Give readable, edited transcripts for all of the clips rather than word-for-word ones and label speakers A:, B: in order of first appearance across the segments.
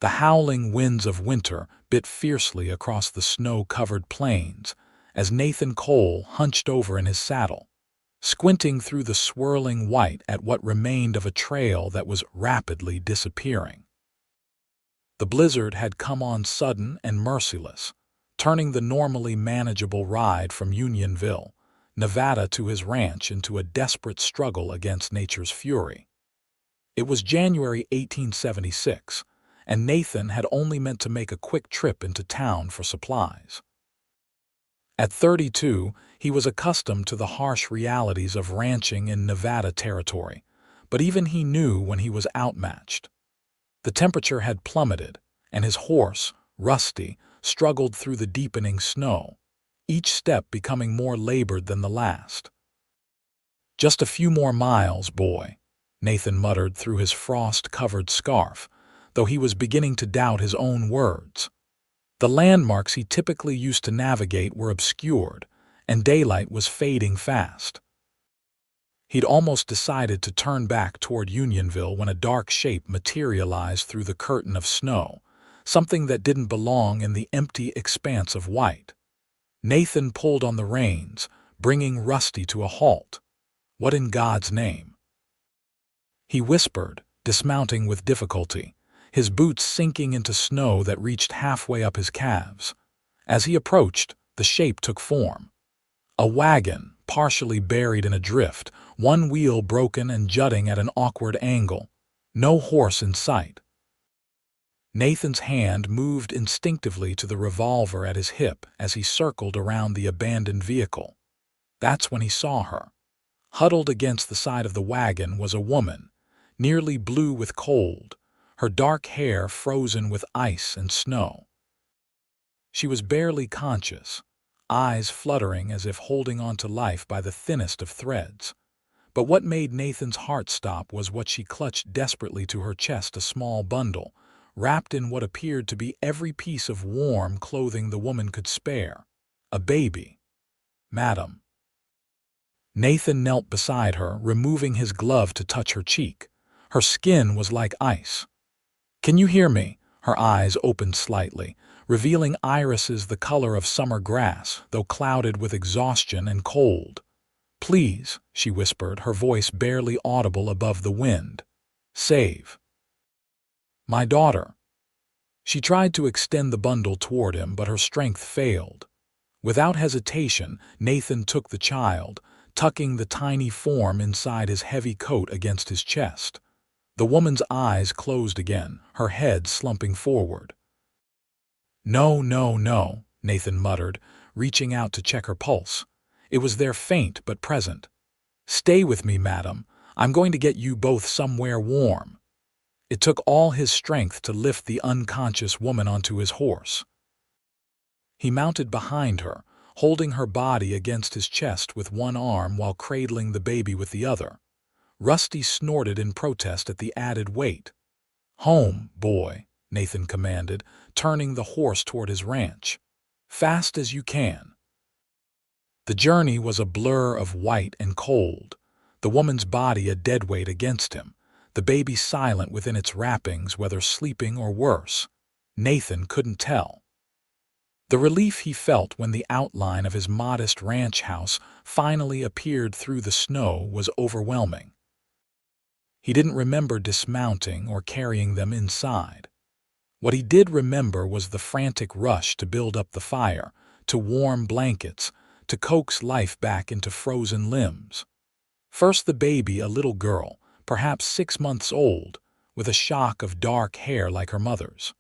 A: The howling winds of winter bit fiercely across the snow-covered plains as Nathan Cole hunched over in his saddle, squinting through the swirling white at what remained of a trail that was rapidly disappearing. The blizzard had come on sudden and merciless, turning the normally manageable ride from Unionville, Nevada to his ranch into a desperate struggle against nature's fury. It was January 1876, and Nathan had only meant to make a quick trip into town for supplies. At 32, he was accustomed to the harsh realities of ranching in Nevada territory, but even he knew when he was outmatched. The temperature had plummeted, and his horse, Rusty, struggled through the deepening snow, each step becoming more labored than the last. "Just a few more miles, boy," Nathan muttered through his frost-covered scarf, though he was beginning to doubt his own words. The landmarks he typically used to navigate were obscured, and daylight was fading fast. He'd almost decided to turn back toward Unionville when a dark shape materialized through the curtain of snow, something that didn't belong in the empty expanse of white. Nathan pulled on the reins, bringing Rusty to a halt. "What in God's name?" he whispered, dismounting with difficulty, his boots sinking into snow that reached halfway up his calves. As he approached, the shape took form. A wagon, partially buried in a drift, one wheel broken and jutting at an awkward angle. No horse in sight. Nathan's hand moved instinctively to the revolver at his hip as he circled around the abandoned vehicle. That's when he saw her. Huddled against the side of the wagon was a woman, nearly blue with cold, her dark hair frozen with ice and snow. She was barely conscious, eyes fluttering as if holding on to life by the thinnest of threads. But what made Nathan's heart stop was what she clutched desperately to her chest, a small bundle, wrapped in what appeared to be every piece of warm clothing the woman could spare. A baby. "Madam." Nathan knelt beside her, removing his glove to touch her cheek. Her skin was like ice. "Can you hear me?" Her eyes opened slightly, revealing irises the color of summer grass, though clouded with exhaustion and cold. "Please," she whispered, her voice barely audible above the wind. "Save my daughter." She tried to extend the bundle toward him, but her strength failed. Without hesitation, Nathan took the child, tucking the tiny form inside his heavy coat against his chest. The woman's eyes closed again, her head slumping forward. "No, no, no," Nathan muttered, reaching out to check her pulse. It was there, faint but present. "Stay with me, madam. I'm going to get you both somewhere warm." It took all his strength to lift the unconscious woman onto his horse. He mounted behind her, holding her body against his chest with one arm while cradling the baby with the other. Rusty snorted in protest at the added weight. "Home, boy," Nathan commanded, turning the horse toward his ranch. "Fast as you can." The journey was a blur of white and cold, the woman's body a deadweight against him, the baby silent within its wrappings, whether sleeping or worse. Nathan couldn't tell. The relief he felt when the outline of his modest ranch house finally appeared through the snow was overwhelming. He didn't remember dismounting or carrying them inside. What he did remember was the frantic rush to build up the fire, to warm blankets, to coax life back into frozen limbs. First the baby, a little girl, perhaps 6 months old, with a shock of dark hair like her mother's.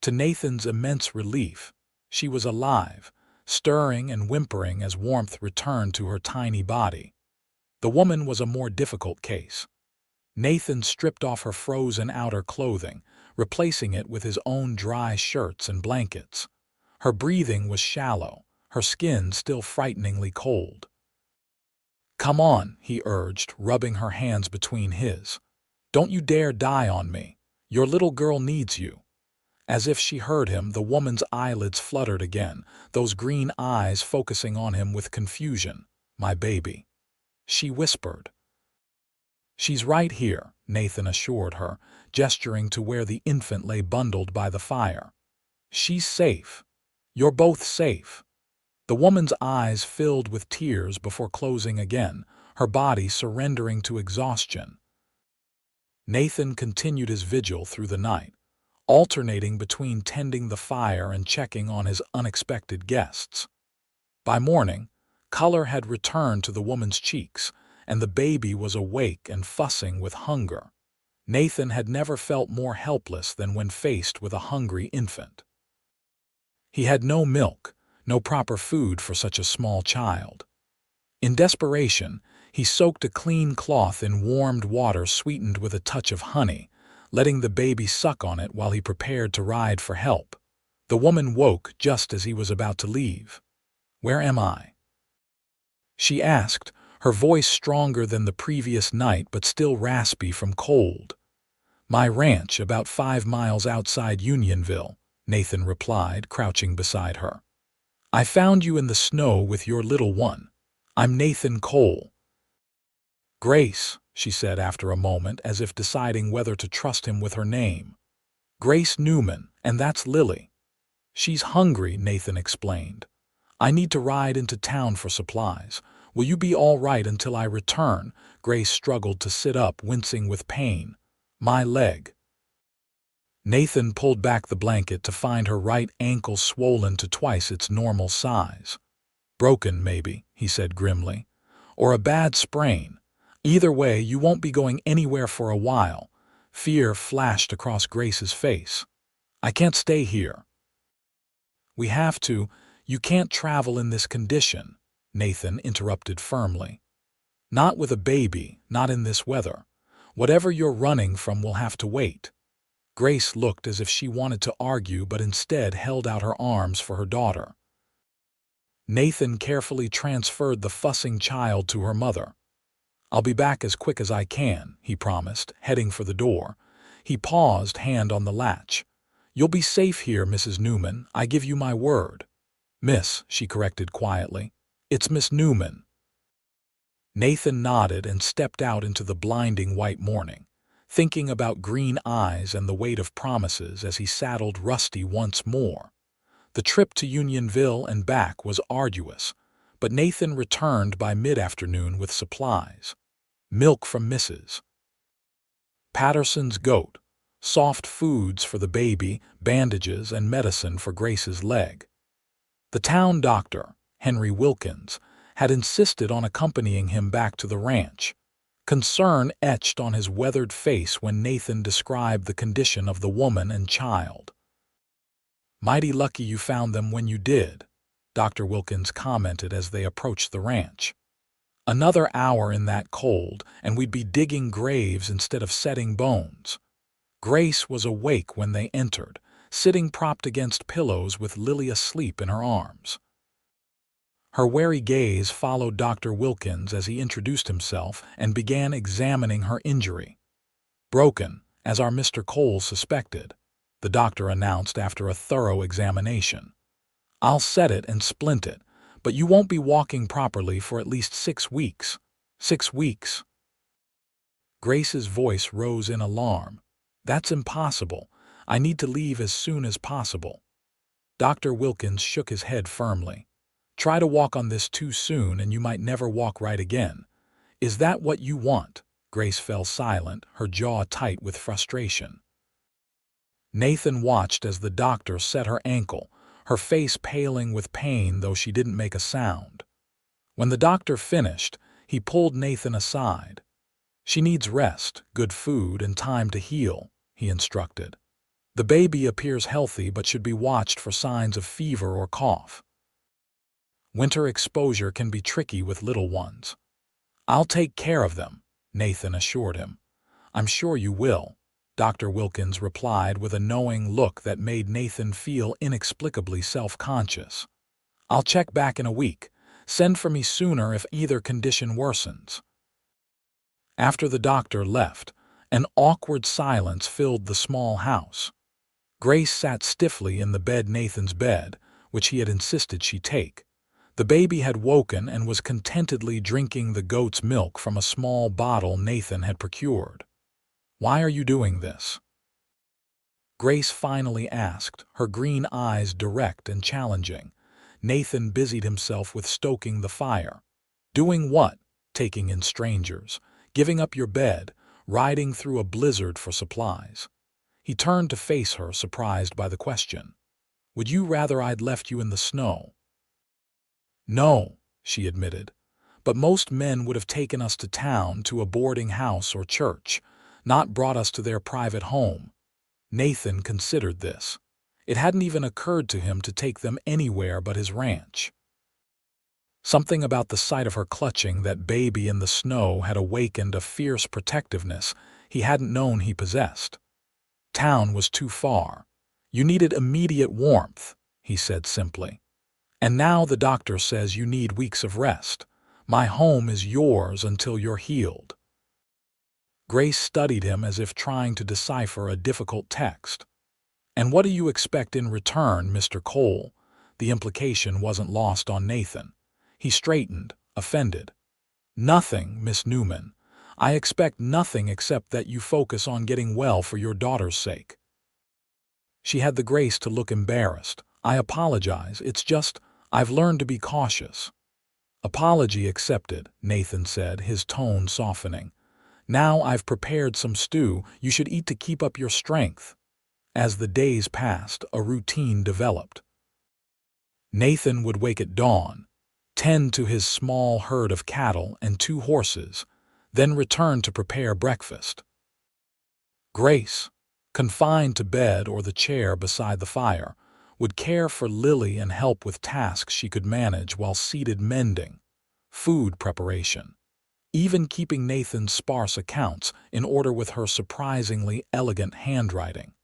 A: To Nathan's immense relief, she was alive, stirring and whimpering as warmth returned to her tiny body. The woman was a more difficult case. Nathan stripped off her frozen outer clothing, replacing it with his own dry shirts and blankets. Her breathing was shallow, her skin still frighteningly cold. "Come on," he urged, rubbing her hands between his. "Don't you dare die on me. Your little girl needs you." As if she heard him, the woman's eyelids fluttered again, those green eyes focusing on him with confusion. "My baby," she whispered. "She's right here," Nathan assured her, gesturing to where the infant lay bundled by the fire. "She's safe. You're both safe." The woman's eyes filled with tears before closing again, her body surrendering to exhaustion. Nathan continued his vigil through the night, alternating between tending the fire and checking on his unexpected guests. By morning, color had returned to the woman's cheeks, and the baby was awake and fussing with hunger. Nathan had never felt more helpless than when faced with a hungry infant. He had no milk, no proper food for such a small child. In desperation, he soaked a clean cloth in warmed water sweetened with a touch of honey, letting the baby suck on it while he prepared to ride for help. The woman woke just as he was about to leave. "Where am I?" she asked, her voice stronger than the previous night but still raspy from cold. "My ranch, about 5 miles outside Unionville," Nathan replied, crouching beside her. "I found you in the snow with your little one. I'm Nathan Cole." "Grace," she said after a moment, as if deciding whether to trust him with her name. "Grace Newman, and that's Lily." "She's hungry," Nathan explained. "I need to ride into town for supplies. Will you be all right until I return?" Grace struggled to sit up, wincing with pain. "My leg." Nathan pulled back the blanket to find her right ankle swollen to twice its normal size. "Broken, maybe," he said grimly. "Or a bad sprain. Either way, you won't be going anywhere for a while." Fear flashed across Grace's face. "I can't stay here." "We have to. You can't travel in this condition," Nathan interrupted firmly. "Not with a baby, not in this weather. Whatever you're running from will have to wait." Grace looked as if she wanted to argue but instead held out her arms for her daughter. Nathan carefully transferred the fussing child to her mother. "I'll be back as quick as I can," he promised, heading for the door. He paused, hand on the latch. "You'll be safe here, Mrs. Newman, I give you my word." "Miss," she corrected quietly. "It's Miss Newman." Nathan nodded and stepped out into the blinding white morning, thinking about green eyes and the weight of promises as he saddled Rusty once more. The trip to Unionville and back was arduous, but Nathan returned by mid-afternoon with supplies. Milk from Mrs. Patterson's goat, soft foods for the baby, bandages and medicine for Grace's leg. The town doctor, Henry Wilkins, had insisted on accompanying him back to the ranch. Concern etched on his weathered face when Nathan described the condition of the woman and child. "Mighty lucky you found them when you did," Dr. Wilkins commented as they approached the ranch. "Another hour in that cold, and we'd be digging graves instead of setting bones." Grace was awake when they entered, sitting propped against pillows with Lily asleep in her arms. Her wary gaze followed Dr. Wilkins as he introduced himself and began examining her injury. "Broken, as our Mr. Cole suspected," the doctor announced after a thorough examination. "I'll set it and splint it, but you won't be walking properly for at least 6 weeks. 6 weeks." Grace's voice rose in alarm. "That's impossible. I need to leave as soon as possible." Dr. Wilkins shook his head firmly. "Try to walk on this too soon and you might never walk right again. Is that what you want?" Grace fell silent, her jaw tight with frustration. Nathan watched as the doctor set her ankle, her face paling with pain though she didn't make a sound. When the doctor finished, he pulled Nathan aside. "She needs rest, good food, and time to heal," he instructed. "The baby appears healthy but should be watched for signs of fever or cough. Winter exposure can be tricky with little ones." "I'll take care of them," Nathan assured him. "I'm sure you will," Dr. Wilkins replied with a knowing look that made Nathan feel inexplicably self-conscious. "I'll check back in a week. Send for me sooner if either condition worsens." After the doctor left, an awkward silence filled the small house. Grace sat stiffly in the bed, Nathan's bed, which he had insisted she take. The baby had woken and was contentedly drinking the goat's milk from a small bottle Nathan had procured. Why are you doing this?" Grace finally asked, her green eyes direct and challenging. Nathan busied himself with stoking the fire. "Doing what?" "Taking in strangers, giving up your bed, riding through a blizzard for supplies." He turned to face her, surprised by the question. "Would you rather I'd left you in the snow?" "No," she admitted, "but most men would have taken us to town, to a boarding house or church, not brought us to their private home." Nathan considered this. It hadn't even occurred to him to take them anywhere but his ranch. Something about the sight of her clutching that baby in the snow had awakened a fierce protectiveness he hadn't known he possessed. Town was too far. "You needed immediate warmth," he said simply. "And now the doctor says you need weeks of rest. My home is yours until you're healed." Grace studied him as if trying to decipher a difficult text. "And what do you expect in return, Mr. Cole?" The implication wasn't lost on Nathan. He straightened, offended. "Nothing, Miss Newman. I expect nothing except that you focus on getting well for your daughter's sake." She had the grace to look embarrassed. "I apologize. It's just, I've learned to be cautious." "Apology accepted," Nathan said, his tone softening. "Now I've prepared some stew you should eat to keep up your strength." As the days passed, a routine developed. Nathan would wake at dawn, tend to his small herd of cattle and 2 horses, then return to prepare breakfast. Grace, confined to bed or the chair beside the fire, would care for Lily and help with tasks she could manage while seated mending, food preparation, even keeping Nathan's sparse accounts in order with her surprisingly elegant handwriting.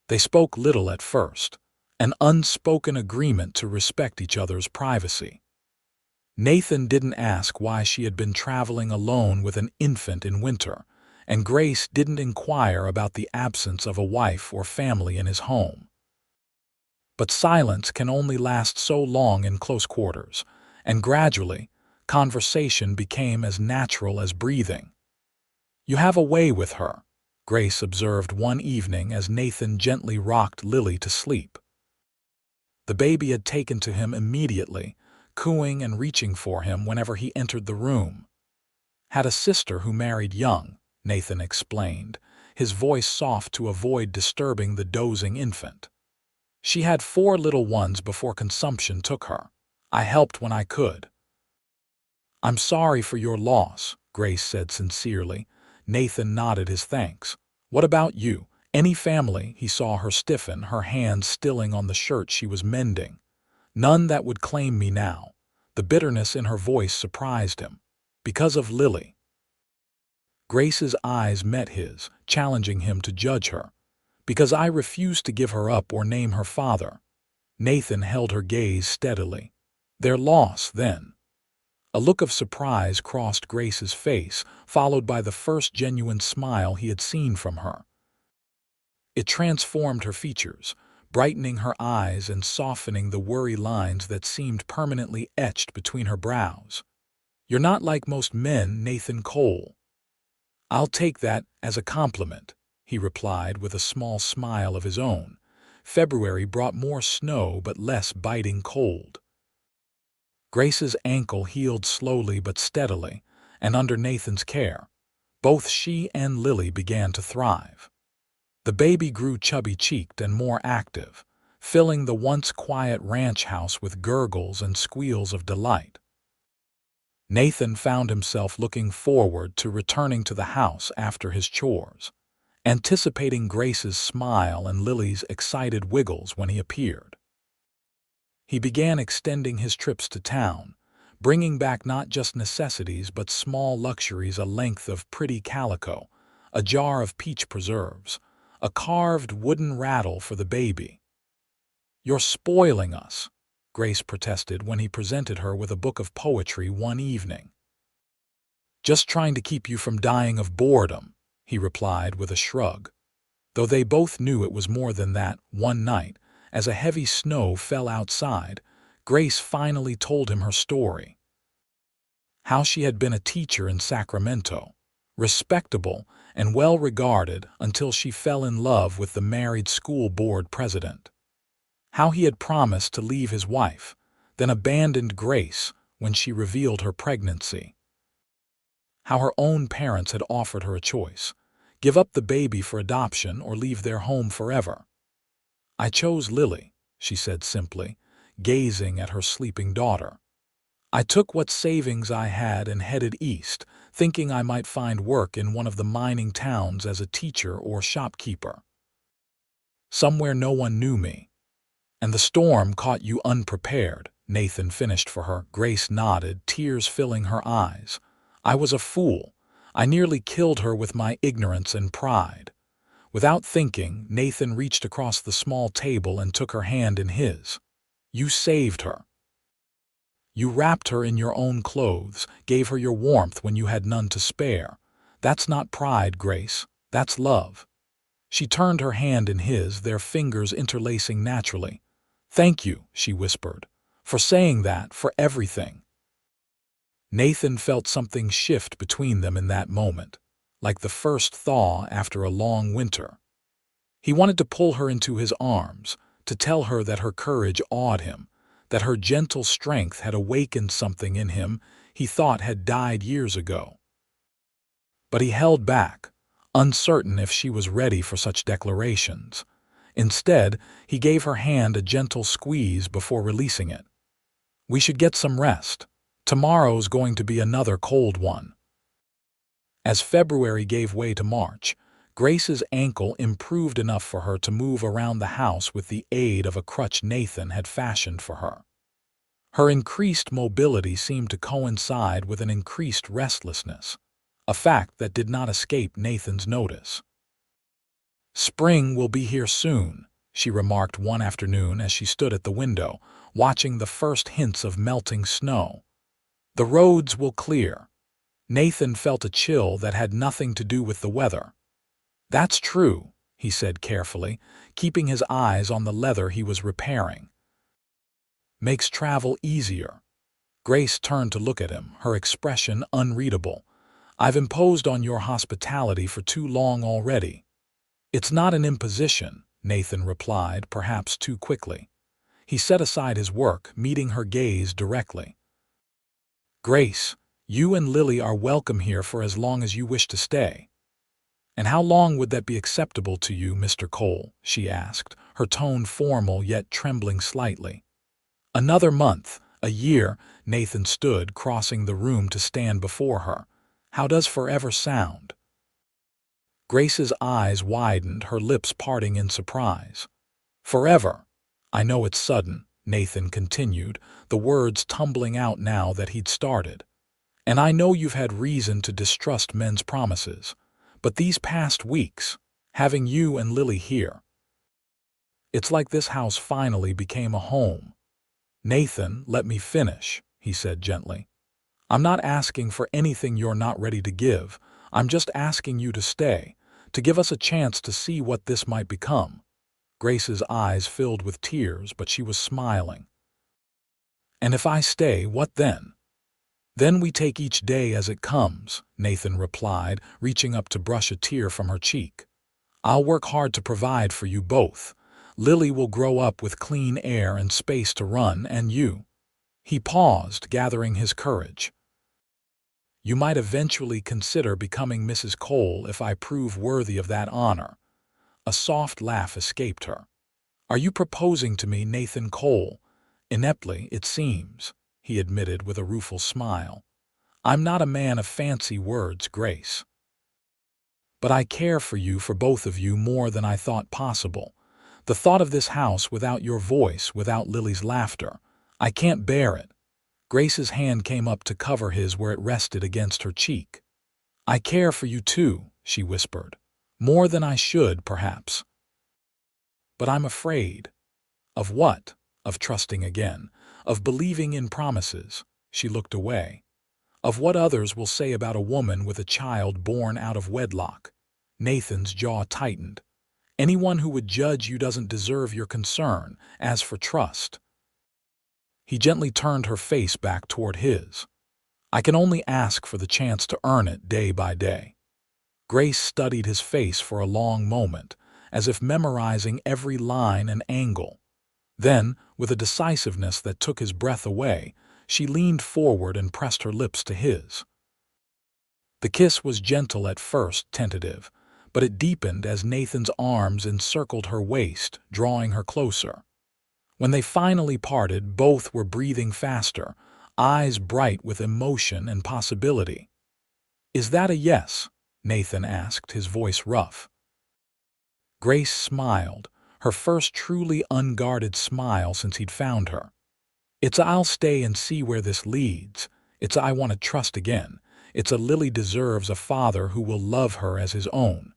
A: They spoke little at first, an unspoken agreement to respect each other's privacy. Nathan didn't ask why she had been traveling alone with an infant in winter, and Grace didn't inquire about the absence of a wife or family in his home. But silence can only last so long in close quarters, and gradually, conversation became as natural as breathing. "You have a way with her," Grace observed one evening as Nathan gently rocked Lily to sleep. The baby had taken to him immediately, cooing and reaching for him whenever he entered the room. "Had a sister who married young," Nathan explained, his voice soft to avoid disturbing the dozing infant. "She had 4 little ones before consumption took her. I helped when I could." "I'm sorry for your loss," Grace said sincerely. Nathan nodded his thanks. "What about you? Any family?" He saw her stiffen, her hands stilling on the shirt she was mending. "None that would claim me now." The bitterness in her voice surprised him. "Because of Lily." Grace's eyes met his, challenging him to judge her. "Because I refused to give her up or name her father." Nathan held her gaze steadily. "Their loss, then." A look of surprise crossed Grace's face, followed by the first genuine smile he had seen from her. It transformed her features, brightening her eyes and softening the worry lines that seemed permanently etched between her brows. "You're not like most men, Nathan Cole." "I'll take that as a compliment," he replied with a small smile of his own. February brought more snow but less biting cold. Grace's ankle healed slowly but steadily, and under Nathan's care, both she and Lily began to thrive. The baby grew chubby-cheeked and more active, filling the once quiet ranch house with gurgles and squeals of delight. Nathan found himself looking forward to returning to the house after his chores, anticipating Grace's smile and Lily's excited wiggles when he appeared. He began extending his trips to town, bringing back not just necessities but small luxuries: a length of pretty calico, a jar of peach preserves, a carved wooden rattle for the baby. "You're spoiling us," Grace protested when he presented her with a book of poetry one evening. "Just trying to keep you from dying of boredom," he replied with a shrug. Though they both knew it was more than that, one night, as a heavy snow fell outside, Grace finally told him her story. How she had been a teacher in Sacramento, respectable, and well-regarded until she fell in love with the married school board president. How he had promised to leave his wife, then abandoned Grace when she revealed her pregnancy. How her own parents had offered her a choice: give up the baby for adoption or leave their home forever. "I chose Lily," she said simply, gazing at her sleeping daughter. "I took what savings I had and headed east, thinking I might find work in one of the mining towns as a teacher or shopkeeper. Somewhere no one knew me. And the storm caught you unprepared," Nathan finished for her. Grace nodded, tears filling her eyes. "I was a fool. I nearly killed her with my ignorance and pride." Without thinking, Nathan reached across the small table and took her hand in his. "You saved her. You wrapped her in your own clothes, gave her your warmth when you had none to spare. That's not pride, Grace. That's love." She turned her hand in his, their fingers interlacing naturally. "Thank you," she whispered, "for saying that, for everything." Nathan felt something shift between them in that moment, like the first thaw after a long winter. He wanted to pull her into his arms, to tell her that her courage awed him, that her gentle strength had awakened something in him he thought had died years ago. But he held back, uncertain if she was ready for such declarations. Instead, he gave her hand a gentle squeeze before releasing it. "We should get some rest. Tomorrow's going to be another cold one." As February gave way to March, Grace's ankle improved enough for her to move around the house with the aid of a crutch Nathan had fashioned for her. Her increased mobility seemed to coincide with an increased restlessness, a fact that did not escape Nathan's notice. "Spring will be here soon," she remarked one afternoon as she stood at the window, watching the first hints of melting snow. "The roads will clear." Nathan felt a chill that had nothing to do with the weather. "That's true," he said carefully, keeping his eyes on the leather he was repairing. "Makes travel easier." Grace turned to look at him, her expression unreadable. "I've imposed on your hospitality for too long already." "It's not an imposition," Nathan replied, perhaps too quickly. He set aside his work, meeting her gaze directly. "Grace, you and Lily are welcome here for as long as you wish to stay." "And how long would that be acceptable to you, Mr. Cole?" she asked, her tone formal yet trembling slightly. "Another month, a year." Nathan stood, crossing the room to stand before her. "How does forever sound?" Grace's eyes widened, her lips parting in surprise. "Forever. I know it's sudden," Nathan continued, the words tumbling out now that he'd started. "And I know you've had reason to distrust men's promises. But these past weeks, having you and Lily here, it's like this house finally became a home." "Nathan, let me finish," he said gently. "I'm not asking for anything you're not ready to give. I'm just asking you to stay, to give us a chance to see what this might become." Grace's eyes filled with tears, but she was smiling. "And if I stay, what then?" "Then we take each day as it comes," Nathan replied, reaching up to brush a tear from her cheek. "I'll work hard to provide for you both. Lily will grow up with clean air and space to run, and you—" He paused, gathering his courage. "You might eventually consider becoming Mrs. Cole if I prove worthy of that honor." A soft laugh escaped her. "Are you proposing to me, Nathan Cole?" "Ineptly, it seems," he admitted with a rueful smile. "I'm not a man of fancy words, Grace. But I care for you, for both of you, more than I thought possible. The thought of this house without your voice, without Lily's laughter, I can't bear it." Grace's hand came up to cover his where it rested against her cheek. "I care for you too," she whispered. "More than I should, perhaps. But I'm afraid." "Of what?" "Of trusting again. Of believing in promises." She looked away. "Of what others will say about a woman with a child born out of wedlock." Nathan's jaw tightened. "Anyone who would judge you doesn't deserve your concern. As for trust—" He gently turned her face back toward his. "I can only ask for the chance to earn it day by day." Grace studied his face for a long moment, as if memorizing every line and angle. Then, with a decisiveness that took his breath away, she leaned forward and pressed her lips to his. The kiss was gentle at first, tentative, but it deepened as Nathan's arms encircled her waist, drawing her closer. When they finally parted, both were breathing faster, eyes bright with emotion and possibility. "Is that a yes?" Nathan asked, his voice rough. Grace smiled, her first truly unguarded smile since he'd found her. "It's a I'll stay and see where this leads. It's a I want to trust again. It's a Lily deserves a father who will love her as his own."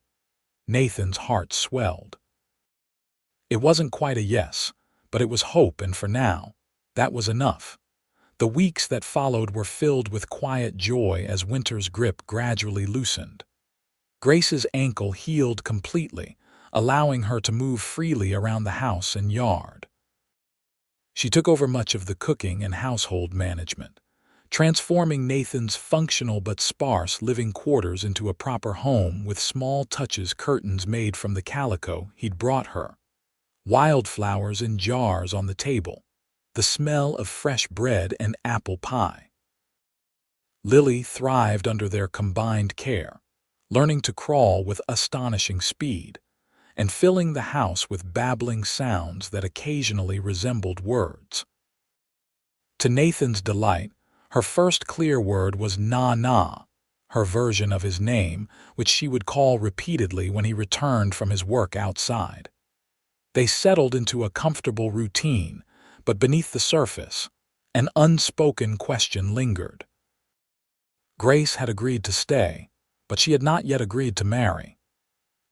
A: Nathan's heart swelled. It wasn't quite a yes, but it was hope, and for now, that was enough. The weeks that followed were filled with quiet joy as winter's grip gradually loosened. Grace's ankle healed completely, allowing her to move freely around the house and yard. She took over much of the cooking and household management, transforming Nathan's functional but sparse living quarters into a proper home with small touches, curtains made from the calico he'd brought her, wildflowers in jars on the table, the smell of fresh bread and apple pie. Lily thrived under their combined care, learning to crawl with astonishing speed, and filling the house with babbling sounds that occasionally resembled words. To Nathan's delight, her first clear word was "na-na," her version of his name, which she would call repeatedly when he returned from his work outside. They settled into a comfortable routine, but beneath the surface, an unspoken question lingered. Grace had agreed to stay, but she had not yet agreed to marry.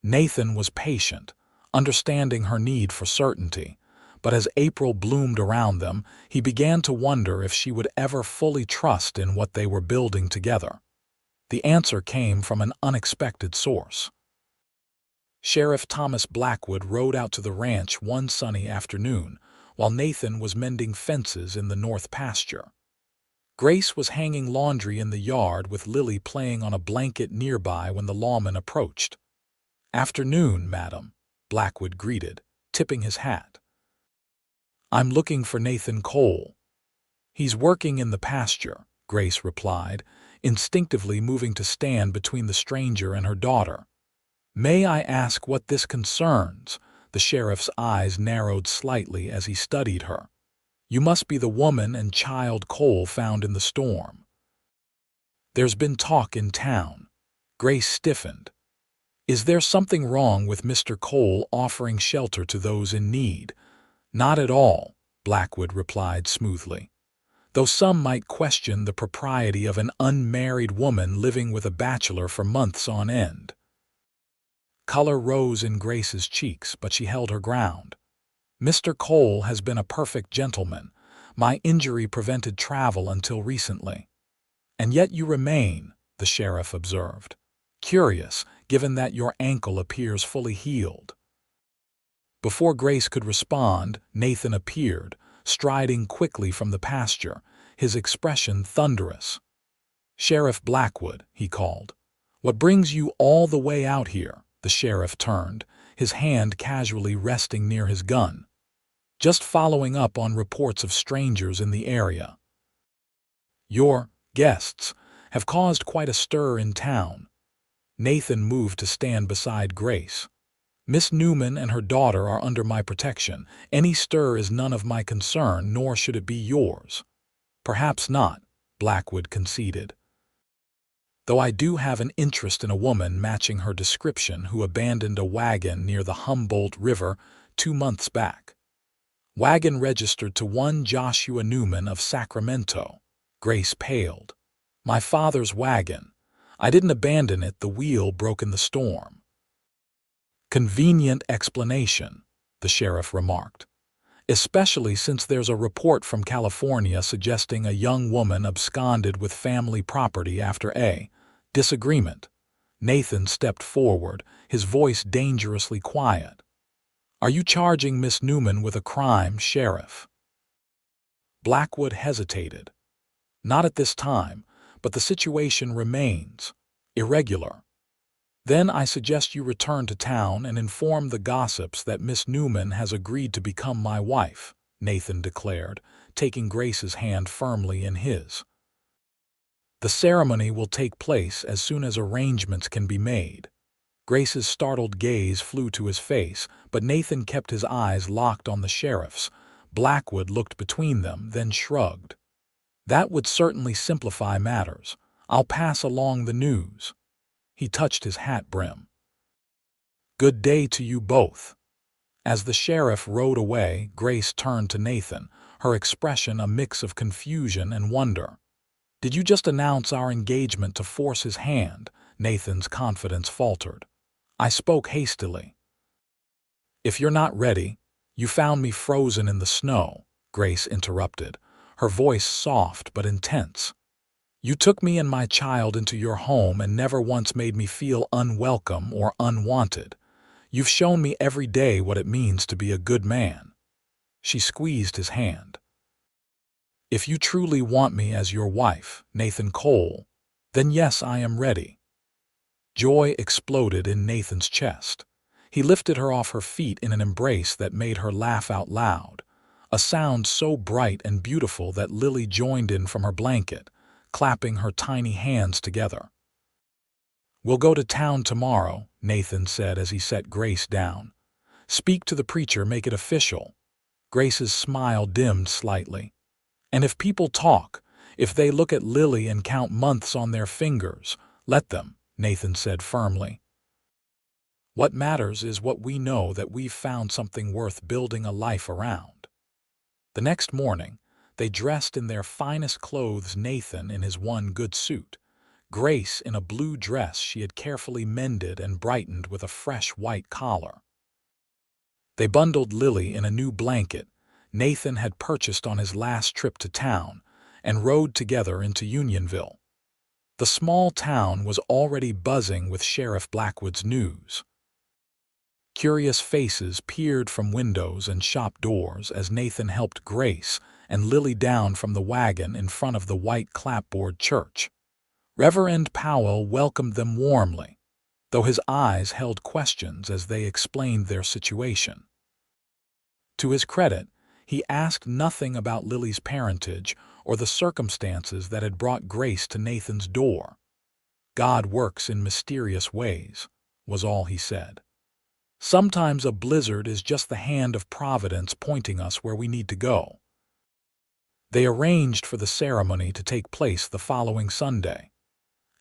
A: Nathan was patient, understanding her need for certainty, but as April bloomed around them, he began to wonder if she would ever fully trust in what they were building together. The answer came from an unexpected source. Sheriff Thomas Blackwood rode out to the ranch one sunny afternoon, while Nathan was mending fences in the north pasture. Grace was hanging laundry in the yard with Lily playing on a blanket nearby when the lawman approached. "Afternoon, madam," Blackwood greeted, tipping his hat. "I'm looking for Nathan Cole." "He's working in the pasture," Grace replied, instinctively moving to stand between the stranger and her daughter. "May I ask what this concerns?" The sheriff's eyes narrowed slightly as he studied her. "You must be the woman and child Cole found in the storm." "There's been talk in town." Grace stiffened. "Is there something wrong with Mr. Cole offering shelter to those in need?" "Not at all," Blackwood replied smoothly, "though some might question the propriety of an unmarried woman living with a bachelor for months on end." Color rose in Grace's cheeks, but she held her ground. "Mr. Cole has been a perfect gentleman. My injury prevented travel until recently." "And yet you remain," the sheriff observed. "Curious, given that your ankle appears fully healed." Before Grace could respond, Nathan appeared, striding quickly from the pasture, his expression thunderous. "Sheriff Blackwood," he called. "What brings you all the way out here?" The sheriff turned, his hand casually resting near his gun. "Just following up on reports of strangers in the area. Your guests have caused quite a stir in town." Nathan moved to stand beside Grace. "Miss Newman and her daughter are under my protection. Any stir is none of my concern, nor should it be yours." "Perhaps not," Blackwood conceded. "Though I do have an interest in a woman matching her description who abandoned a wagon near the Humboldt River 2 months back." "Wagon registered to one Joshua Newman of Sacramento." Grace paled. "My father's wagon. I didn't abandon it, the wheel broke in the storm." "Convenient explanation," the sheriff remarked, "especially since there's a report from California suggesting a young woman absconded with family property after a disagreement." Nathan stepped forward, his voice dangerously quiet. "Are you charging Miss Newman with a crime, Sheriff?" Blackwood hesitated. "Not at this time, but the situation remains irregular." Then I suggest you return to town and inform the gossips that Miss Newman has agreed to become my wife," Nathan declared, taking Grace's hand firmly in his. "The ceremony will take place as soon as arrangements can be made." Grace's startled gaze flew to his face, but Nathan kept his eyes locked on the sheriff's. Blackwood looked between them, then shrugged. "That would certainly simplify matters. I'll pass along the news." He touched his hat brim. "Good day to you both." As the sheriff rode away, Grace turned to Nathan, her expression a mix of confusion and wonder. "Did you just announce our engagement to force his hand?" Nathan's confidence faltered. "I spoke hastily." "If you're not ready, you found me frozen in the snow," Grace interrupted, her voice soft but intense. "You took me and my child into your home and never once made me feel unwelcome or unwanted. You've shown me every day what it means to be a good man." She squeezed his hand. "If you truly want me as your wife, Nathan Cole, then yes, I am ready." Joy exploded in Nathan's chest. He lifted her off her feet in an embrace that made her laugh out loud, a sound so bright and beautiful that Lily joined in from her blanket, clapping her tiny hands together. "We'll go to town tomorrow," Nathan said as he set Grace down. "Speak to the preacher, make it official." Grace's smile dimmed slightly. "And if people talk, if they look at Lily and count months on their fingers, let them," Nathan said firmly. "What matters is what we know, that we've found something worth building a life around." The next morning, they dressed in their finest clothes, Nathan in his one good suit, Grace in a blue dress she had carefully mended and brightened with a fresh white collar. They bundled Lily in a new blanket Nathan had purchased on his last trip to town and rode together into Unionville. The small town was already buzzing with Sheriff Blackwood's news. Curious faces peered from windows and shop doors as Nathan helped Grace and Lily down from the wagon in front of the white clapboard church. Reverend Powell welcomed them warmly, though his eyes held questions as they explained their situation. To his credit, he asked nothing about Lily's parentage or the circumstances that had brought Grace to Nathan's door. "God works in mysterious ways," was all he said. "Sometimes a blizzard is just the hand of Providence pointing us where we need to go." They arranged for the ceremony to take place the following Sunday.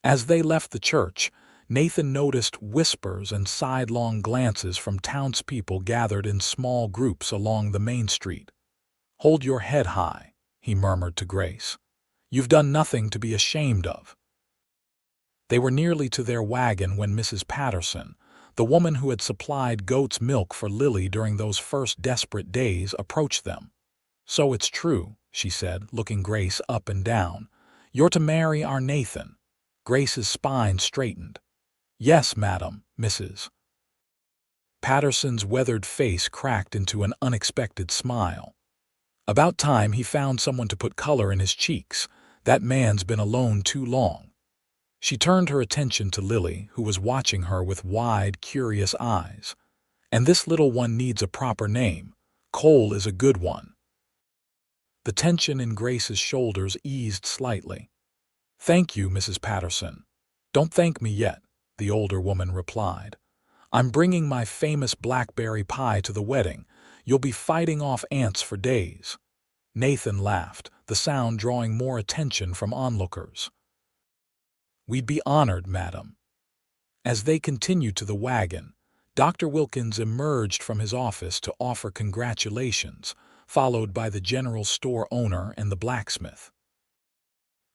A: As they left the church, Nathan noticed whispers and sidelong glances from townspeople gathered in small groups along the main street. "Hold your head high," he murmured to Grace. "You've done nothing to be ashamed of." They were nearly to their wagon when Mrs. Patterson, the woman who had supplied goat's milk for Lily during those first desperate days, approached them. "So it's true," she said, looking Grace up and down. "You're to marry our Nathan." Grace's spine straightened. "Yes, madam, Mrs." Patterson's weathered face cracked into an unexpected smile. "About time he found someone to put color in his cheeks. That man's been alone too long." She turned her attention to Lily, who was watching her with wide, curious eyes. "And this little one needs a proper name. Cole is a good one." The tension in Grace's shoulders eased slightly. "Thank you, Mrs. Patterson." "Don't thank me yet," the older woman replied. "I'm bringing my famous blackberry pie to the wedding. You'll be fighting off ants for days." Nathan laughed, the sound drawing more attention from onlookers. "We'd be honored, madam." As they continued to the wagon, Dr. Wilkins emerged from his office to offer congratulations, followed by the general store owner and the blacksmith.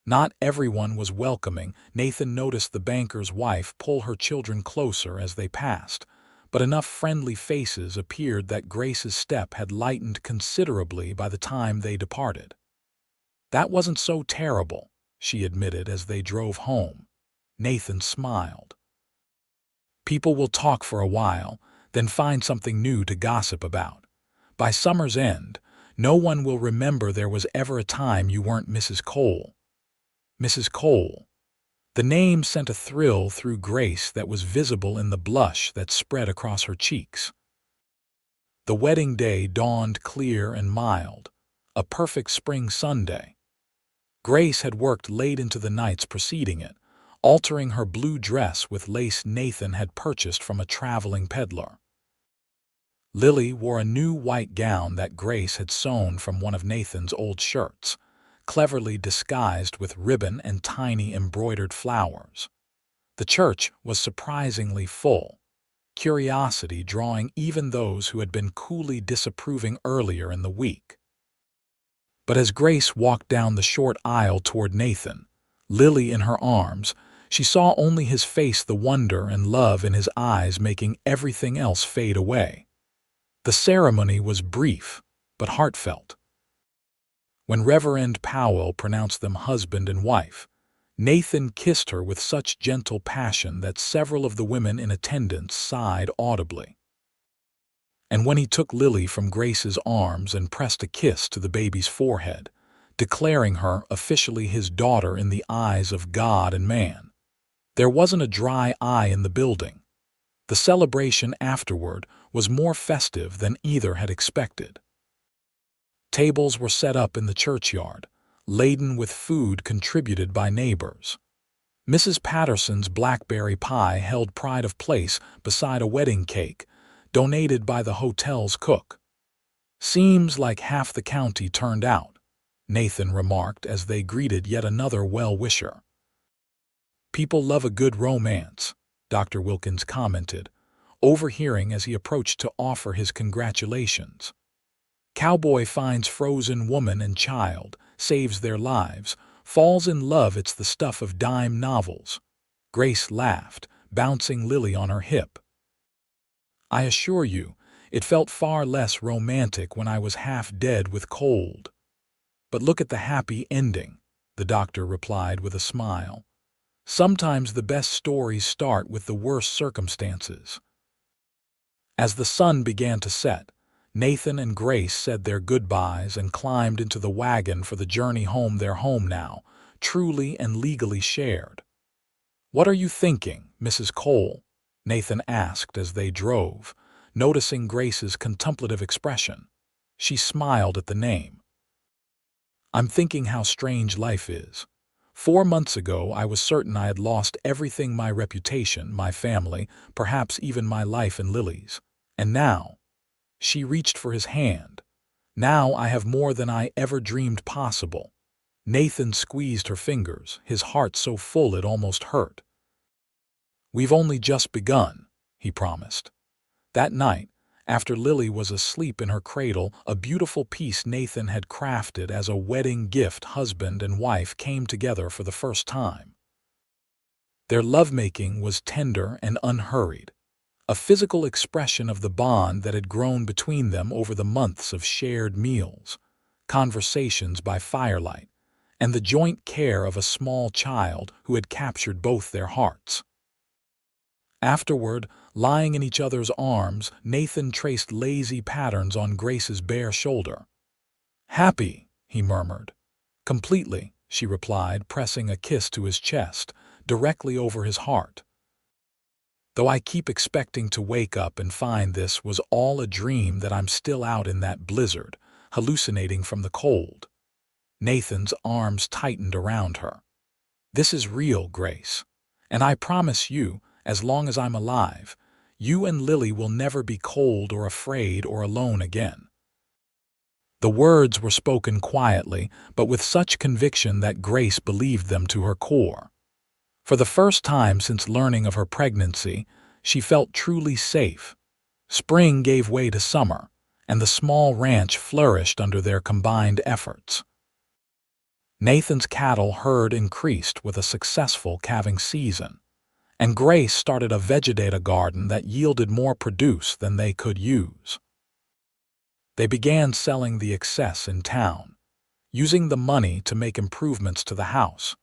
A: Not everyone was welcoming. Nathan noticed the banker's wife pull her children closer as they passed, but enough friendly faces appeared that Grace's step had lightened considerably by the time they departed. "That wasn't so terrible," she admitted as they drove home. Nathan smiled. "People will talk for a while, then find something new to gossip about. By summer's end, no one will remember there was ever a time you weren't Mrs. Cole." "Mrs. Cole." The name sent a thrill through Grace that was visible in the blush that spread across her cheeks. The wedding day dawned clear and mild, a perfect spring Sunday. Grace had worked late into the nights preceding it, altering her blue dress with lace Nathan had purchased from a traveling peddler. Lily wore a new white gown that Grace had sewn from one of Nathan's old shirts, cleverly disguised with ribbon and tiny embroidered flowers. The church was surprisingly full, curiosity drawing even those who had been coolly disapproving earlier in the week. But as Grace walked down the short aisle toward Nathan, Lily in her arms, she saw only his face, the wonder and love in his eyes making everything else fade away. The ceremony was brief, but heartfelt. When Reverend Powell pronounced them husband and wife, Nathan kissed her with such gentle passion that several of the women in attendance sighed audibly. And when he took Lily from Grace's arms and pressed a kiss to the baby's forehead, declaring her officially his daughter in the eyes of God and man, there wasn't a dry eye in the building. The celebration afterward was more festive than either had expected. Tables were set up in the churchyard, laden with food contributed by neighbors. Mrs. Patterson's blackberry pie held pride of place beside a wedding cake, donated by the hotel's cook. "Seems like half the county turned out," Nathan remarked as they greeted yet another well-wisher. "People love a good romance," Dr. Wilkins commented, overhearing as he approached to offer his congratulations. "Cowboy finds frozen woman and child, saves their lives, falls in love. It's the stuff of dime novels." Grace laughed, bouncing Lily on her hip. "I assure you, it felt far less romantic when I was half dead with cold. But look at the happy ending," the doctor replied with a smile. "Sometimes the best stories start with the worst circumstances." As the sun began to set, Nathan and Grace said their goodbyes and climbed into the wagon for the journey home, their home now, truly and legally shared. "What are you thinking, Mrs. Cole?" Nathan asked as they drove, noticing Grace's contemplative expression. She smiled at the name. "I'm thinking how strange life is. 4 months ago I was certain I had lost everything, my reputation, my family, perhaps even my life and Lily's. And now—" She reached for his hand. "Now I have more than I ever dreamed possible." Nathan squeezed her fingers, his heart so full it almost hurt. "We've only just begun," he promised. That night, after Lily was asleep in her cradle, a beautiful piece Nathan had crafted as a wedding gift, husband and wife came together for the first time. Their lovemaking was tender and unhurried, a physical expression of the bond that had grown between them over the months of shared meals, conversations by firelight, and the joint care of a small child who had captured both their hearts. Afterward, lying in each other's arms, Nathan traced lazy patterns on Grace's bare shoulder. "Happy," he murmured. "Completely," she replied, pressing a kiss to his chest, directly over his heart. "Though I keep expecting to wake up and find this was all a dream, that I'm still out in that blizzard, hallucinating from the cold." Nathan's arms tightened around her. "This is real, Grace. And I promise you, as long as I'm alive, you and Lily will never be cold or afraid or alone again." The words were spoken quietly, but with such conviction that Grace believed them to her core. For the first time since learning of her pregnancy, she felt truly safe. Spring gave way to summer, and the small ranch flourished under their combined efforts. Nathan's cattle herd increased with a successful calving season, and Grace started a vegetative garden that yielded more produce than they could use. They began selling the excess in town, using the money to make improvements to the house,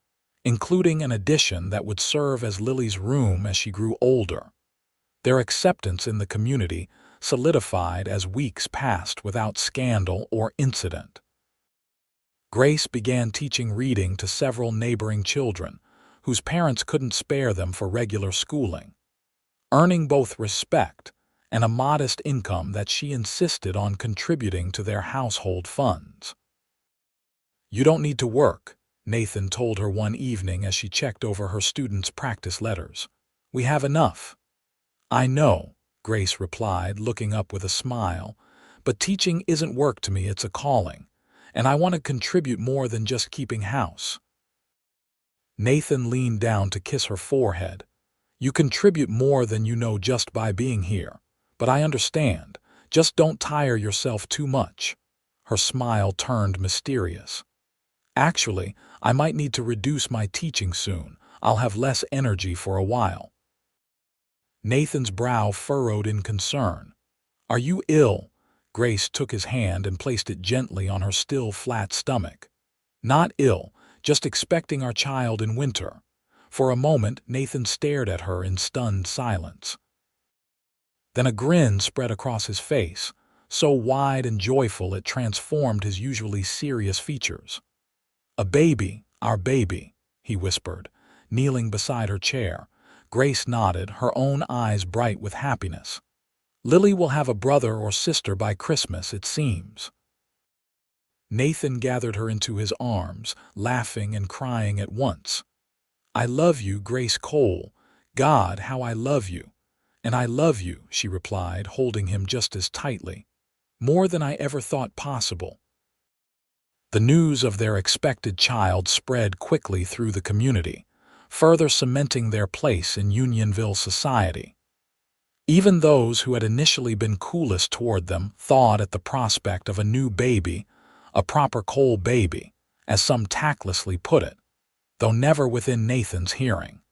A: including an addition that would serve as Lily's room as she grew older. Their acceptance in the community solidified as weeks passed without scandal or incident. Grace began teaching reading to several neighboring children, whose parents couldn't spare them for regular schooling, earning both respect and a modest income that she insisted on contributing to their household funds. "You don't need to work," Nathan told her one evening as she checked over her students' practice letters. "We have enough." "I know," Grace replied, looking up with a smile, "but teaching isn't work to me, it's a calling, and I want to contribute more than just keeping house." Nathan leaned down to kiss her forehead. "You contribute more than you know just by being here, but I understand. Just don't tire yourself too much." Her smile turned mysterious. "Actually, I might need to reduce my teaching soon. I'll have less energy for a while." Nathan's brow furrowed in concern. "Are you ill?" Grace took his hand and placed it gently on her still flat stomach. "Not ill, just expecting our child in winter." For a moment, Nathan stared at her in stunned silence. Then a grin spread across his face, so wide and joyful it transformed his usually serious features. "A baby, our baby," he whispered, kneeling beside her chair. Grace nodded, her own eyes bright with happiness. "Lily will have a brother or sister by Christmas, it seems." Nathan gathered her into his arms, laughing and crying at once. "I love you, Grace Cole. God, how I love you." "And I love you," she replied, holding him just as tightly. "More than I ever thought possible." The news of their expected child spread quickly through the community, further cementing their place in Unionville society. Even those who had initially been coolest toward them thawed at the prospect of a new baby, a proper Cole baby, as some tactlessly put it, though never within Nathan's hearing.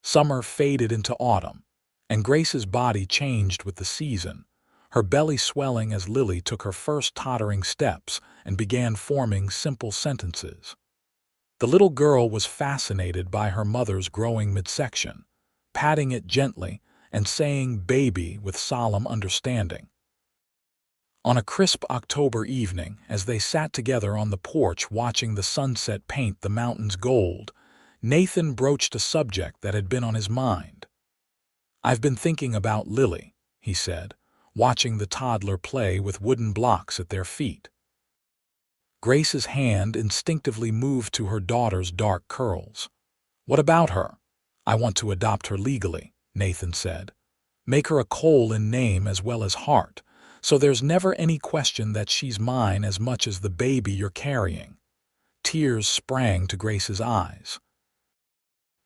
A: Summer faded into autumn, and Grace's body changed with the season, her belly swelling as Lily took her first tottering steps and began forming simple sentences. The little girl was fascinated by her mother's growing midsection, patting it gently and saying "baby" with solemn understanding. On a crisp October evening, as they sat together on the porch watching the sunset paint the mountains gold, Nathan broached a subject that had been on his mind. "I've been thinking about Lily," he said, watching the toddler play with wooden blocks at their feet. Grace's hand instinctively moved to her daughter's dark curls. "What about her?" "I want to adopt her legally," Nathan said. "Make her a Cole in name as well as heart, so there's never any question that she's mine as much as the baby you're carrying." Tears sprang to Grace's eyes.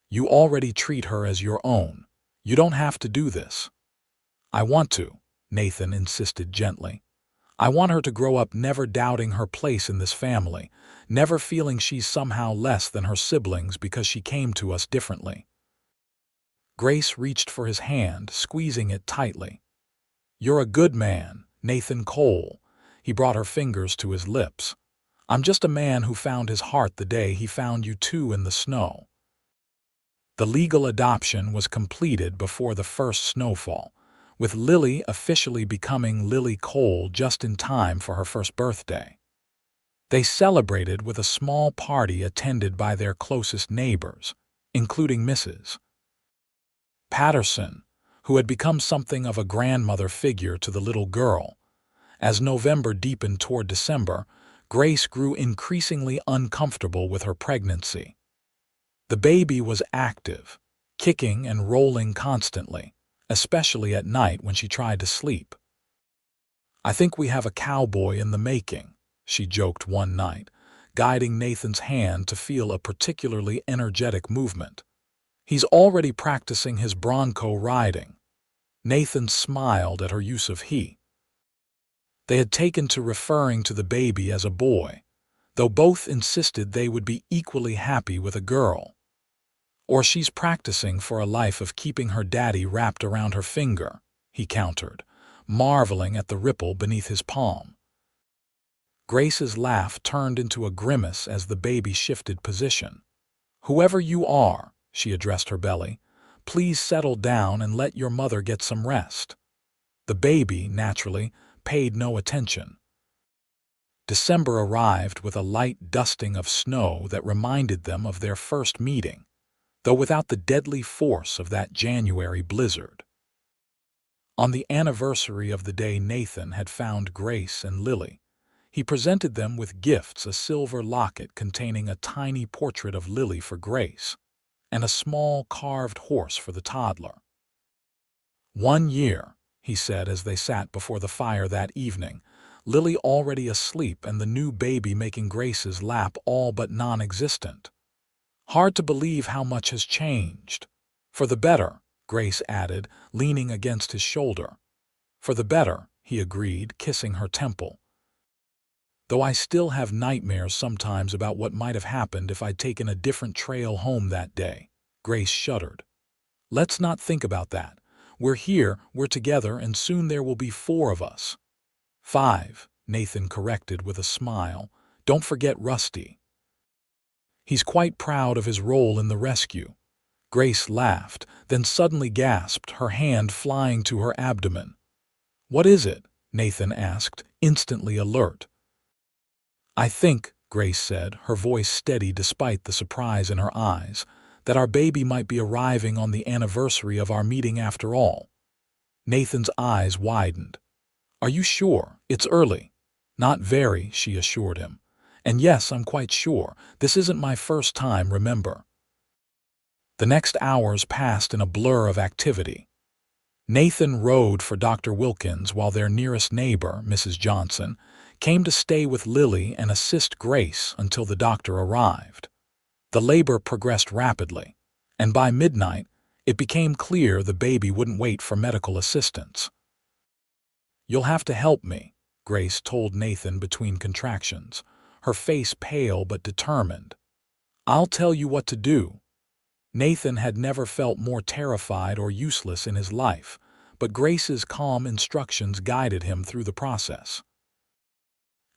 A: "You already treat her as your own. You don't have to do this." "I want to," Nathan insisted gently. "I want her to grow up never doubting her place in this family, never feeling she's somehow less than her siblings because she came to us differently." Grace reached for his hand, squeezing it tightly. "You're a good man, Nathan Cole." He brought her fingers to his lips. "I'm just a man who found his heart the day he found you two in the snow." The legal adoption was completed before the first snowfall, with Lily officially becoming Lily Cole just in time for her first birthday. They celebrated with a small party attended by their closest neighbors, including Mrs. Patterson, who had become something of a grandmother figure to the little girl. As November deepened toward December, Grace grew increasingly uncomfortable with her pregnancy. The baby was active, kicking and rolling constantly, especially at night when she tried to sleep. "I think we have a cowboy in the making," she joked one night, guiding Nathan's hand to feel a particularly energetic movement. "He's already practicing his bronco riding." Nathan smiled at her use of he. They had taken to referring to the baby as a boy, though both insisted they would be equally happy with a girl. "Or she's practicing for a life of keeping her daddy wrapped around her finger," he countered, marveling at the ripple beneath his palm. Grace's laugh turned into a grimace as the baby shifted position. "Whoever you are," she addressed her belly, "please settle down and let your mother get some rest." The baby, naturally, paid no attention. December arrived with a light dusting of snow that reminded them of their first meeting, though without the deadly force of that January blizzard. On the anniversary of the day Nathan had found Grace and Lily, he presented them with gifts: a silver locket containing a tiny portrait of Lily for Grace, and a small carved horse for the toddler. 1 year, he said as they sat before the fire that evening, Lily already asleep and the new baby making Grace's lap all but non-existent. Hard to believe how much has changed. For the better, Grace added, leaning against his shoulder. For the better, he agreed, kissing her temple. Though I still have nightmares sometimes about what might have happened if I'd taken a different trail home that day, Grace shuddered. Let's not think about that. We're here, we're together, and soon there will be 4 of us. 5, Nathan corrected with a smile. Don't forget Rusty. He's quite proud of his role in the rescue. Grace laughed, then suddenly gasped, her hand flying to her abdomen. What is it? Nathan asked, instantly alert. I think, Grace said, her voice steady despite the surprise in her eyes, that our baby might be arriving on the anniversary of our meeting after all. Nathan's eyes widened. Are you sure? It's early. Not very, she assured him. And yes, I'm quite sure. This isn't my first time, remember. The next hours passed in a blur of activity. Nathan rode for Dr. Wilkins while their nearest neighbor, Mrs. Johnson, came to stay with Lily and assist Grace until the doctor arrived. The labor progressed rapidly, and by midnight, it became clear the baby wouldn't wait for medical assistance. You'll have to help me, Grace told Nathan between contractions, her face pale but determined. I'll tell you what to do. Nathan had never felt more terrified or useless in his life, but Grace's calm instructions guided him through the process.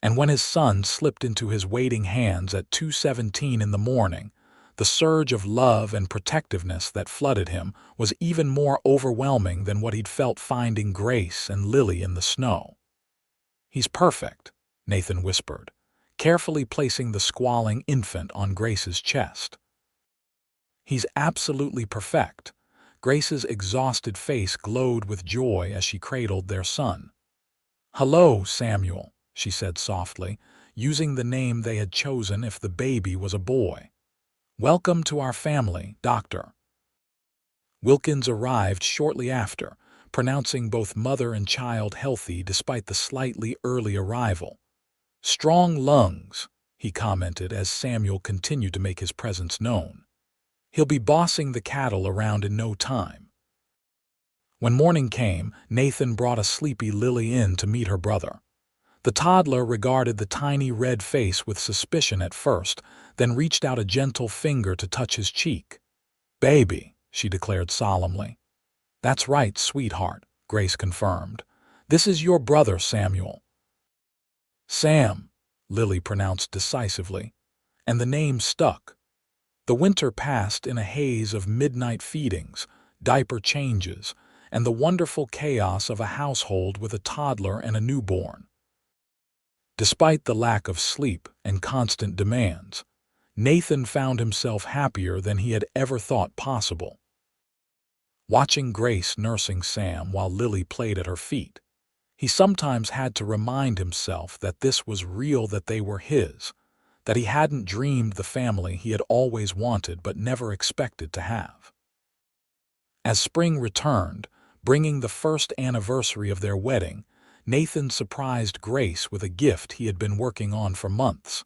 A: And when his son slipped into his waiting hands at 2:17 in the morning, the surge of love and protectiveness that flooded him was even more overwhelming than what he'd felt finding Grace and Lily in the snow. He's perfect, Nathan whispered, carefully placing the squalling infant on Grace's chest. He's absolutely perfect. Grace's exhausted face glowed with joy as she cradled their son. Hello, Samuel, she said softly, using the name they had chosen if the baby was a boy. Welcome to our family, Doctor. Wilkins arrived shortly after, pronouncing both mother and child healthy despite the slightly early arrival. Strong lungs, he commented as Samuel continued to make his presence known. He'll be bossing the cattle around in no time. When morning came, Nathan brought a sleepy Lily in to meet her brother. The toddler regarded the tiny red face with suspicion at first, then reached out a gentle finger to touch his cheek. Baby, she declared solemnly. That's right, sweetheart, Grace confirmed. This is your brother, Samuel. Sam, Lily pronounced decisively, and the name stuck. The winter passed in a haze of midnight feedings, diaper changes, and the wonderful chaos of a household with a toddler and a newborn. Despite the lack of sleep and constant demands, Nathan found himself happier than he had ever thought possible. Watching Grace nursing Sam while Lily played at her feet, he sometimes had to remind himself that this was real, that they were his, that he hadn't dreamed the family he had always wanted but never expected to have. As spring returned, bringing the first anniversary of their wedding, Nathan surprised Grace with a gift he had been working on for months.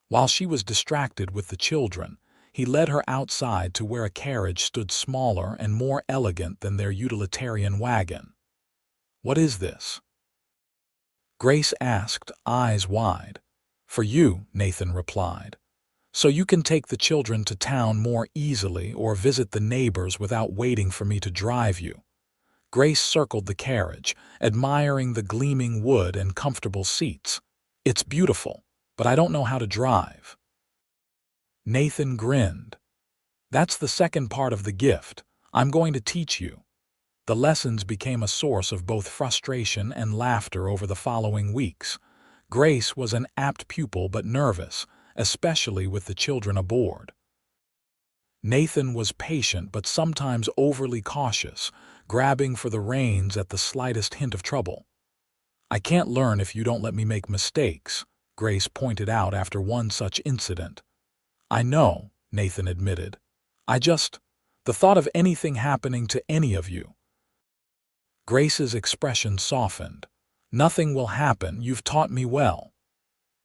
A: While she was distracted with the children, he led her outside to where a carriage stood smaller and more elegant than their utilitarian wagon. What is this? Grace asked, eyes wide. For you, Nathan replied. So you can take the children to town more easily or visit the neighbors without waiting for me to drive you. Grace circled the carriage, admiring the gleaming wood and comfortable seats. It's beautiful, but I don't know how to drive. Nathan grinned. That's the second part of the gift. I'm going to teach you. The lessons became a source of both frustration and laughter over the following weeks. Grace was an apt pupil but nervous, especially with the children aboard. Nathan was patient but sometimes overly cautious, grabbing for the reins at the slightest hint of trouble. "I can't learn if you don't let me make mistakes," Grace pointed out after one such incident. "I know," Nathan admitted. The thought of anything happening to any of you." Grace's expression softened. "Nothing will happen, you've taught me well."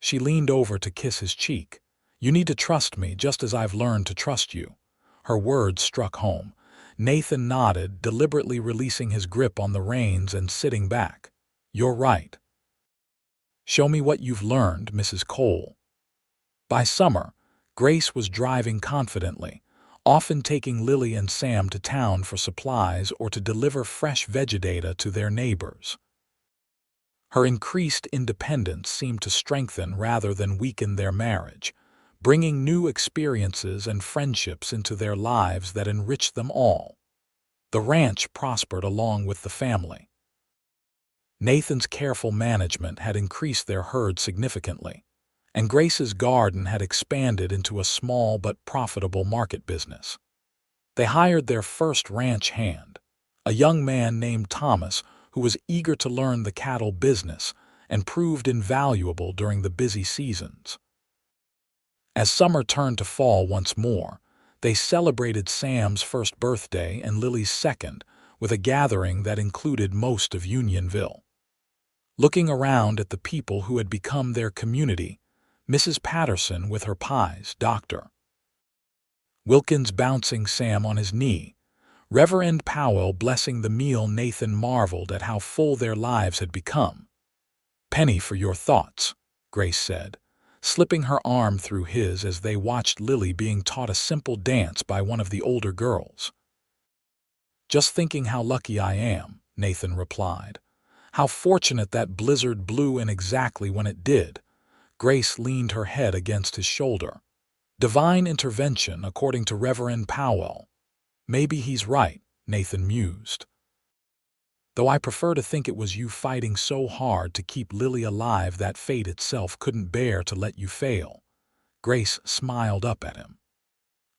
A: She leaned over to kiss his cheek. "You need to trust me just as I've learned to trust you." Her words struck home. Nathan nodded, deliberately releasing his grip on the reins and sitting back. "You're right. Show me what you've learned, Mrs. Cole." By summer, Grace was driving confidently, often taking Lily and Sam to town for supplies or to deliver fresh vegetables to their neighbors. Her increased independence seemed to strengthen rather than weaken their marriage, bringing new experiences and friendships into their lives that enriched them all. The ranch prospered along with the family. Nathan's careful management had increased their herd significantly, and Grace's garden had expanded into a small but profitable market business. They hired their first ranch hand, a young man named Thomas who was eager to learn the cattle business and proved invaluable during the busy seasons. As summer turned to fall once more, they celebrated Sam's first birthday and Lily's second with a gathering that included most of Unionville. Looking around at the people who had become their community, Mrs. Patterson with her pies, Dr. Wilkins bouncing Sam on his knee, Reverend Powell blessing the meal. Nathan marveled at how full their lives had become. "Penny for your thoughts," Grace said, slipping her arm through his as they watched Lily being taught a simple dance by one of the older girls. "Just thinking how lucky I am," Nathan replied. "How fortunate that blizzard blew in exactly when it did." Grace leaned her head against his shoulder. "Divine intervention, according to Reverend Powell." "Maybe he's right," Nathan mused. "Though I prefer to think it was you fighting so hard to keep Lily alive that fate itself couldn't bear to let you fail." Grace smiled up at him.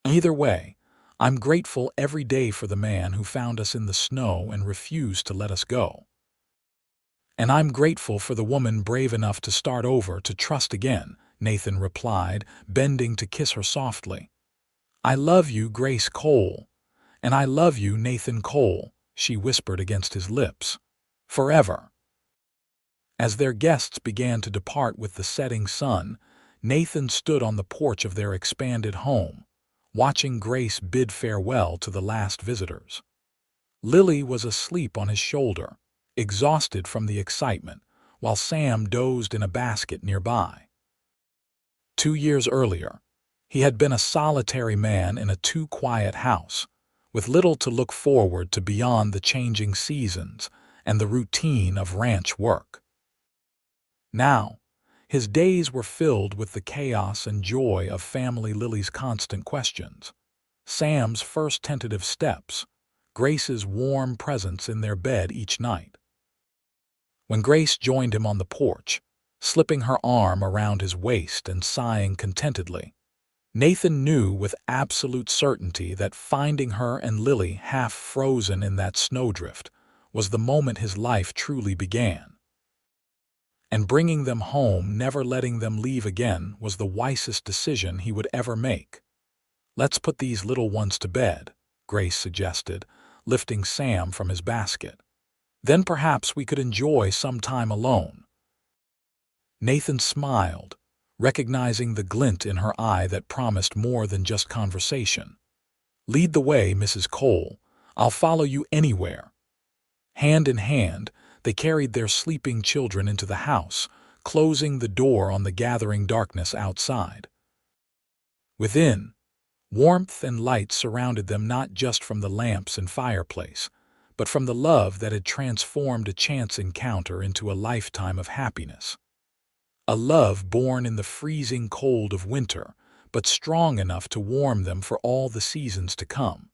A: "Either way, I'm grateful every day for the man who found us in the snow and refused to let us go. And I'm grateful for the woman brave enough to start over, to trust again," Nathan replied, bending to kiss her softly. "I love you, Grace Cole." "And I love you, Nathan Cole," she whispered against his lips. "Forever." As their guests began to depart with the setting sun, Nathan stood on the porch of their expanded home, watching Grace bid farewell to the last visitors. Lily was asleep on his shoulder, exhausted from the excitement, while Sam dozed in a basket nearby. 2 years earlier, he had been a solitary man in a too-quiet house, with little to look forward to beyond the changing seasons and the routine of ranch work. Now, his days were filled with the chaos and joy of family. Lily's constant questions, Sam's first tentative steps, Grace's warm presence in their bed each night. When Grace joined him on the porch, slipping her arm around his waist and sighing contentedly, Nathan knew with absolute certainty that finding her and Lily half frozen in that snowdrift was the moment his life truly began. And bringing them home, never letting them leave again, was the wisest decision he would ever make. "Let's put these little ones to bed," Grace suggested, lifting Sam from his basket. "Then perhaps we could enjoy some time alone." Nathan smiled, recognizing the glint in her eye that promised more than just conversation. "Lead the way, Mrs. Cole. I'll follow you anywhere." Hand in hand, they carried their sleeping children into the house, closing the door on the gathering darkness outside. Within, warmth and light surrounded them, not just from the lamps and fireplace, but from the love that had transformed a chance encounter into a lifetime of happiness. A love born in the freezing cold of winter, but strong enough to warm them for all the seasons to come.